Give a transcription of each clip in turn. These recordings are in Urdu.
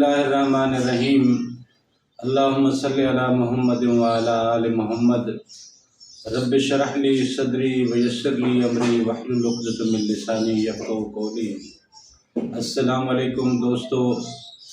اللہ الرحمن الرحیم اللہم صلی علی محمد وعلی آل محمد رب اشرح لی صدری ویسر لی امری واحلل عقدۃ من لسانی یفقہوا قولی۔ السلام علیکم دوستو،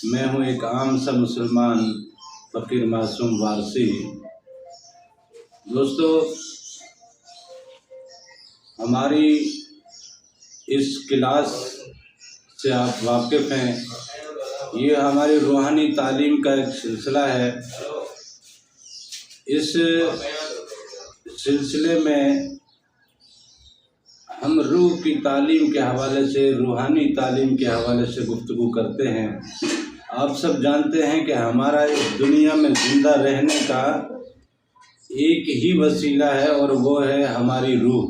میں ہوں ایک عام سا مسلمان فقیر معصوم وارثی۔ دوستو، ہماری اس کلاس سے آپ واقف ہیں، یہ ہماری روحانی تعلیم کا ایک سلسلہ ہے۔ اس سلسلے میں ہم روح کی تعلیم کے حوالے سے، روحانی تعلیم کے حوالے سے گفتگو کرتے ہیں۔ آپ سب جانتے ہیں کہ ہمارا اس دنیا میں زندہ رہنے کا ایک ہی وسیلہ ہے، اور وہ ہے ہماری روح۔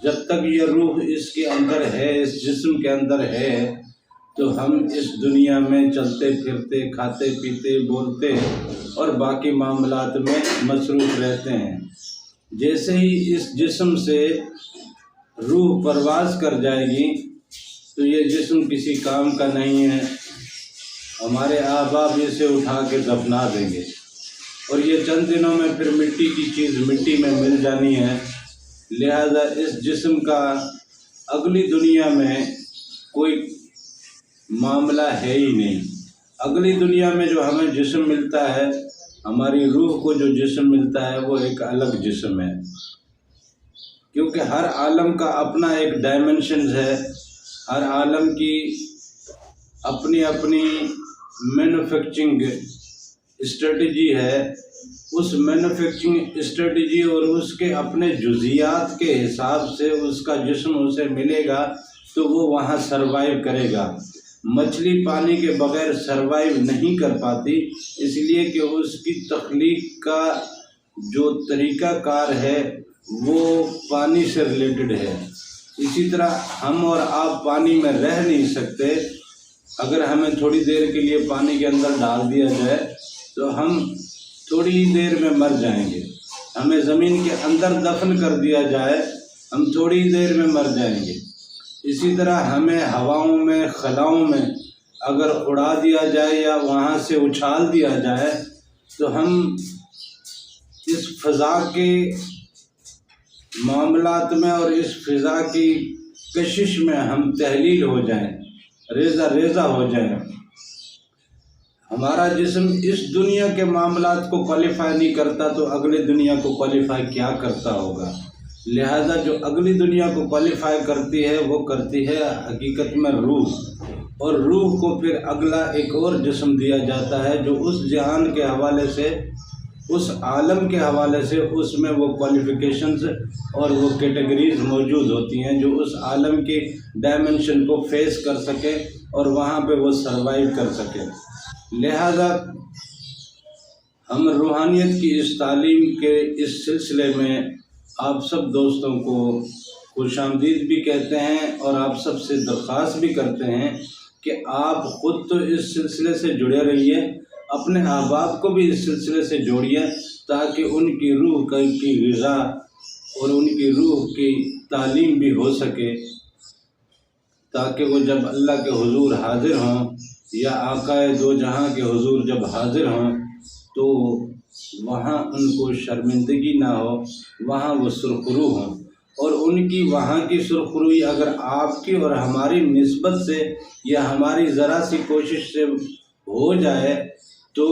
جب تک یہ روح اس کے اندر ہے، اس جسم کے اندر ہے، تو ہم اس دنیا میں چلتے پھرتے، کھاتے پیتے، بولتے اور باقی معاملات میں مصروف رہتے ہیں۔ جیسے ہی اس جسم سے روح پرواز کر جائے گی تو یہ جسم کسی کام کا نہیں ہے، ہمارے احباب اسے اٹھا کے دفنا دیں گے، اور یہ چند دنوں میں پھر مٹی کی چیز مٹی میں مل جانی ہے۔ لہذا اس جسم کا اگلی دنیا میں کوئی معاملہ ہے ہی نہیں۔ اگلی دنیا میں جو ہمیں جسم ملتا ہے، ہماری روح کو جو جسم ملتا ہے، وہ ایک الگ جسم ہے، کیونکہ ہر عالم کا اپنا ایک ڈائمنشنز ہے، ہر عالم کی اپنی اپنی مینوفیکچرنگ اسٹریٹجی ہے۔ اس مینوفیکچرنگ اسٹریٹجی اور اس کے اپنے جزیات کے حساب سے اس کا جسم اسے ملے گا تو وہ وہاں سروائیو کرے گا۔ مچھلی پانی کے بغیر سروائیو نہیں کر پاتی، اس لیے کہ اس کی تخلیق کا جو طریقہ کار ہے وہ پانی سے ریلیٹڈ ہے۔ اسی طرح ہم اور آپ پانی میں رہ نہیں سکتے۔ اگر ہمیں تھوڑی دیر کے لیے پانی کے اندر ڈال دیا جائے تو ہم تھوڑی ہی دیر میں مر جائیں گے۔ ہمیں زمین کے اندر دفن کر دیا جائے، ہم تھوڑی ہی دیر میں مر جائیں گے۔ اسی طرح ہمیں ہواؤں میں، خلاؤں میں اگر اڑا دیا جائے یا وہاں سے اچھال دیا جائے تو ہم اس فضا کے معاملات میں اور اس فضا کی کشش میں ہم تحلیل ہو جائیں، ریزہ ریزہ ہو جائیں۔ ہمارا جسم اس دنیا کے معاملات کو کوالیفائی نہیں کرتا تو اگلے دنیا کو کوالیفائی کیا کرتا ہوگا؟ لہذا جو اگلی دنیا کو کوالیفائی کرتی ہے وہ کرتی ہے حقیقت میں روح، اور روح کو پھر اگلا ایک اور جسم دیا جاتا ہے جو اس جہان کے حوالے سے، اس عالم کے حوالے سے اس میں وہ کوالیفیکیشنز اور وہ کیٹیگریز موجود ہوتی ہیں جو اس عالم کی ڈائمنشن کو فیس کر سکے اور وہاں پہ وہ سروائیو کر سکے۔ لہذا ہم روحانیت کی اس تعلیم کے اس سلسلے میں آپ سب دوستوں کو خوش آمدید بھی کہتے ہیں، اور آپ سب سے درخواست بھی کرتے ہیں کہ آپ خود تو اس سلسلے سے جڑے رہیے، اپنے احباب کو بھی اس سلسلے سے جوڑیے، تاکہ ان کی روح کی غذا اور ان کی روح کی تعلیم بھی ہو سکے، تاکہ وہ جب اللہ کے حضور حاضر ہوں یا آقا دو جہاں کے حضور جب حاضر ہوں تو وہاں ان کو شرمندگی نہ ہو، وہاں وہ سرخرو ہوں۔ اور ان کی وہاں کی سرخروئی اگر آپ کی اور ہماری نسبت سے یا ہماری ذرا سی کوشش سے ہو جائے تو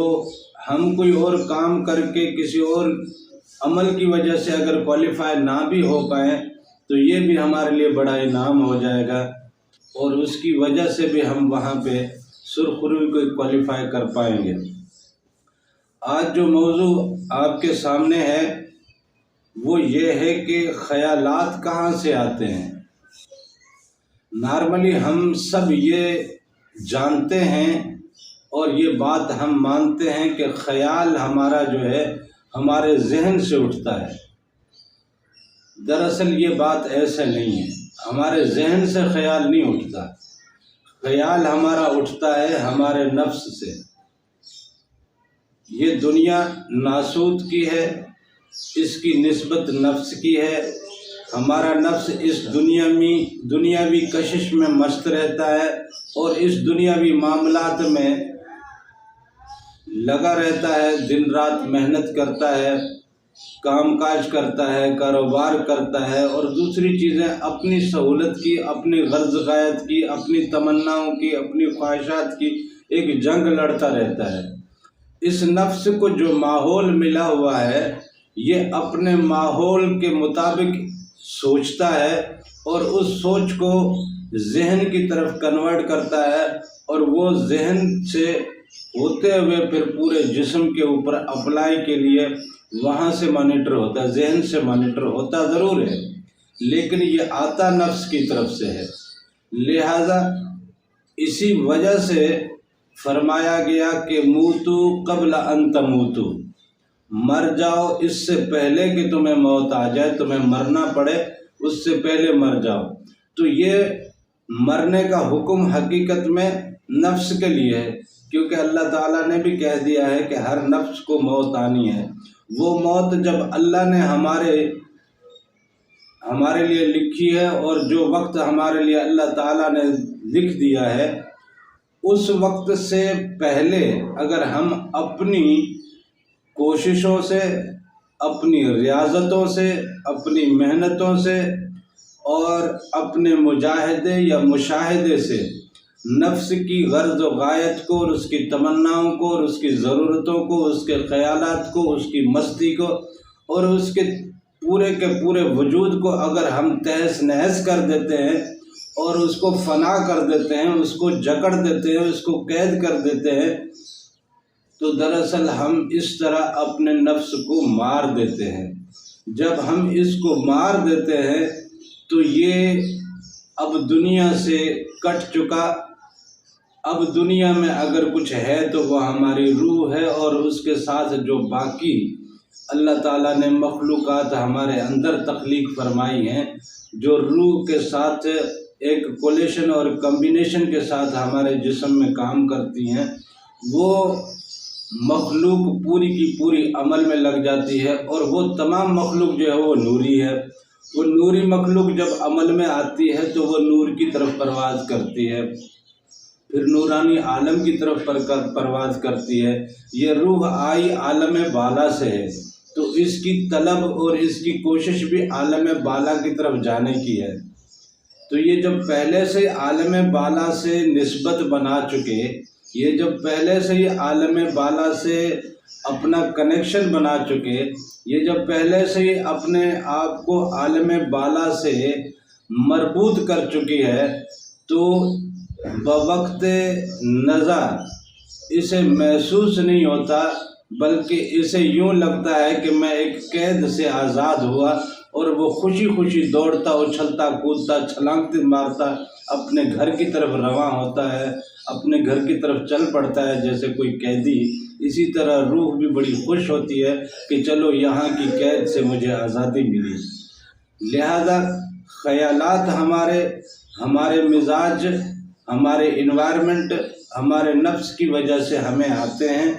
ہم کوئی اور کام کر کے کسی اور عمل کی وجہ سے اگر کوالیفائی نہ بھی ہو پائیں تو یہ بھی ہمارے لیے بڑا انعام ہو جائے گا، اور اس کی وجہ سے بھی ہم وہاں پہ سرخروئی کو کوالیفائی کر پائیں گے۔ آج جو موضوع آپ کے سامنے ہے وہ یہ ہے کہ خیالات کہاں سے آتے ہیں۔ نارملی ہم سب یہ جانتے ہیں اور یہ بات ہم مانتے ہیں کہ خیال ہمارا جو ہے ہمارے ذہن سے اٹھتا ہے۔ دراصل یہ بات ایسے نہیں ہے، ہمارے ذہن سے خیال نہیں اٹھتا، خیال ہمارا اٹھتا ہے ہمارے نفس سے۔ یہ دنیا ناسوت کی ہے، اس کی نسبت نفس کی ہے۔ ہمارا نفس اس دنیاوی کشش میں مست رہتا ہے، اور اس دنیاوی معاملات میں لگا رہتا ہے، دن رات محنت کرتا ہے، کام کاج کرتا ہے، کاروبار کرتا ہے، اور دوسری چیزیں اپنی سہولت کی، اپنی غرض غایت کی، اپنی تمناؤں کی، اپنی خواہشات کی ایک جنگ لڑتا رہتا ہے۔ اس نفس کو جو ماحول ملا ہوا ہے، یہ اپنے ماحول کے مطابق سوچتا ہے اور اس سوچ کو ذہن کی طرف کنورٹ کرتا ہے، اور وہ ذہن سے ہوتے ہوئے پھر پورے جسم کے اوپر اپلائی کے لیے وہاں سے مانیٹر ہوتا ہے، ذہن سے مانیٹر ہوتا ضرور ہے، لیکن یہ آتا نفس کی طرف سے ہے۔ لہذا اسی وجہ سے فرمایا گیا کہ موتو قبل ان تموتو، مر جاؤ اس سے پہلے کہ تمہیں موت آ جائے، تمہیں مرنا پڑے اس سے پہلے مر جاؤ۔ تو یہ مرنے کا حکم حقیقت میں نفس کے لیے ہے، کیونکہ اللہ تعالیٰ نے بھی کہہ دیا ہے کہ ہر نفس کو موت آنی ہے۔ وہ موت جب اللہ نے ہمارے لیے لکھی ہے، اور جو وقت ہمارے لیے اللہ تعالیٰ نے لکھ دیا ہے، اس وقت سے پہلے اگر ہم اپنی کوششوں سے، اپنی ریاضتوں سے، اپنی محنتوں سے اور اپنے مجاہدے یا مشاہدے سے نفس کی غرض و غایت کو اور اس کی تمناؤں کو اور اس کی ضرورتوں کو، اس کے خیالات کو، اس کی مستی کو اور اس کے پورے وجود کو اگر ہم تہس نہس کر دیتے ہیں اور اس کو فنا کر دیتے ہیں، اس کو جکڑ دیتے ہیں، اس کو قید کر دیتے ہیں، تو دراصل ہم اس طرح اپنے نفس کو مار دیتے ہیں۔ جب ہم اس کو مار دیتے ہیں تو یہ اب دنیا سے کٹ چکا، اب دنیا میں اگر کچھ ہے تو وہ ہماری روح ہے، اور اس کے ساتھ جو باقی اللہ تعالیٰ نے مخلوقات ہمارے اندر تخلیق فرمائی ہیں، جو روح کے ساتھ ایک کولیشن اور کمبینیشن کے ساتھ ہمارے جسم میں کام کرتی ہیں، وہ مخلوق پوری کی پوری عمل میں لگ جاتی ہے، اور وہ تمام مخلوق جو ہے وہ نوری ہے۔ وہ نوری مخلوق جب عمل میں آتی ہے تو وہ نور کی طرف پرواز کرتی ہے، پھر نورانی عالم کی طرف پرواز کرتی ہے۔ یہ روح آئی عالم بالا سے ہے، تو اس کی طلب اور اس کی کوشش بھی عالم بالا کی طرف جانے کی ہے۔ تو یہ جب پہلے سے عالم بالا سے نسبت بنا چکے، یہ جب پہلے سے ہی عالم بالا سے اپنا کنیکشن بنا چکے، یہ جب پہلے سے ہی اپنے آپ کو عالم بالا سے مربوط کر چکی ہے، تو بوقت نزع اسے محسوس نہیں ہوتا، بلکہ اسے یوں لگتا ہے کہ میں ایک قید سے آزاد ہوا، اور وہ خوشی خوشی دوڑتا، اچھلتا کودتا، چھلانگتے مارتا اپنے گھر کی طرف رواں ہوتا ہے، اپنے گھر کی طرف چل پڑتا ہے جیسے کوئی قیدی۔ اسی طرح روح بھی بڑی خوش ہوتی ہے کہ چلو یہاں کی قید سے مجھے آزادی ملی۔ لہذا خیالات ہمارے مزاج، ہمارے انوائرمنٹ، ہمارے نفس کی وجہ سے ہمیں آتے ہیں،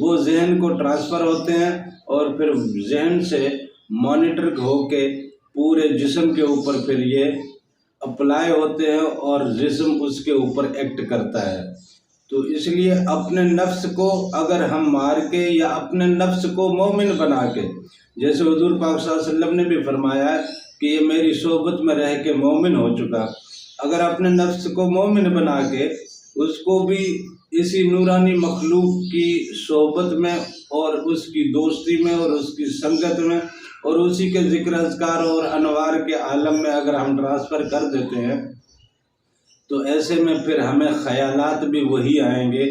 وہ ذہن کو ٹرانسفر ہوتے ہیں، اور پھر ذہن سے مانیٹر ہو کے پورے جسم کے اوپر پھر یہ اپلائی ہوتے ہیں، اور جسم اس کے اوپر ایکٹ کرتا ہے۔ تو اس لیے اپنے نفس کو اگر ہم مار کے یا اپنے نفس کو مومن بنا کے، جیسے حضور پاک صلی اللہ علیہ وسلم نے بھی فرمایا کہ یہ میری صحبت میں رہ کے مومن ہو چکا، اگر اپنے نفس کو مومن بنا کے اس کو بھی اسی نورانی مخلوق کی صحبت میں اور اس کی دوستی میں اور اس کی سنگت میں اور اسی کے ذکر اذکار اور انوار کے عالم میں اگر ہم ٹرانسفر کر دیتے ہیں، تو ایسے میں پھر ہمیں خیالات بھی وہی آئیں گے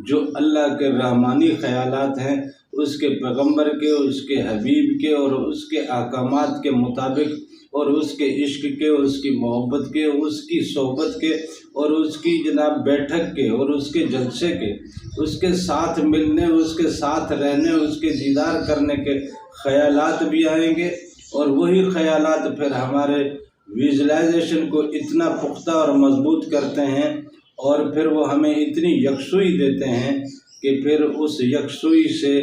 جو اللہ کے رحمانی خیالات ہیں، اس کے پیغمبر کے، اس کے حبیب کے اور اس کے احکامات کے مطابق، اور اس کے عشق کے، اس کی محبت کے، اس کی صحبت کے، اور اس کی جناب بیٹھک کے اور اس کے جلسے کے، اس کے ساتھ ملنے، اس کے ساتھ رہنے، اس کے دیدار کرنے کے خیالات بھی آئیں گے، اور وہی خیالات پھر ہمارے ویژولائزیشن کو اتنا پختہ اور مضبوط کرتے ہیں، اور پھر وہ ہمیں اتنی یکسوئی دیتے ہیں کہ پھر اس یکسوئی سے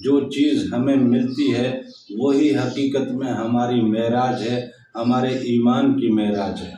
جو چیز ہمیں ملتی ہے وہی حقیقت میں ہماری معراج ہے، ہمارے ایمان کی معراج ہے۔